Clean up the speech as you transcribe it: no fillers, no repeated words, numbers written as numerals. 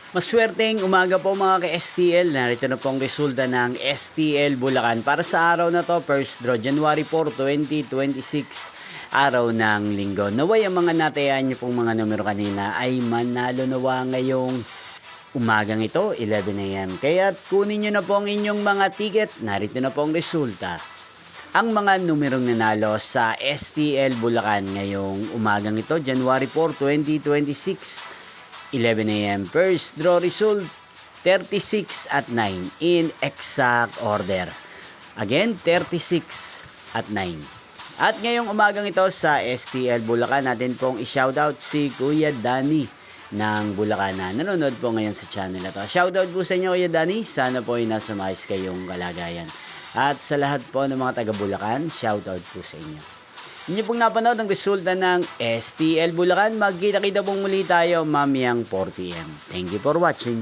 Maswerteng umaga po mga ka-STL. Narito na pong resulta ng STL Bulacan. Para sa araw na to, first draw, January 4, 2026, araw ng linggo. Naway ang mga natayaan nyo pong mga numero kanina ay manalo nawa ngayong umagang ito, 11 AM. Kaya kunin nyo na po ang inyong mga ticket. Narito na po ang resulta. Ang mga numerong nanalo sa STL Bulacan ngayong umagang ito, January 4, 2026, 11 AM. First draw result, 36 at 9 in exact order. Again, 36 at 9. At ngayong umagang ito sa STL Bulacan, natin pong i-shoutout si Kuya Danny ng Bulacan na nanonood po ngayon sa channel na to. Shoutout po sa inyo Kuya Danny, sana po ay nasa maayos kayong kalagayan. At sa lahat po ng mga taga Bulacan, shoutout po sa inyo. Inyo pong napanood ang resulta ng STL Bulacan. Magkita-kita pong muli tayo mamayang 4 PM. Thank you for watching.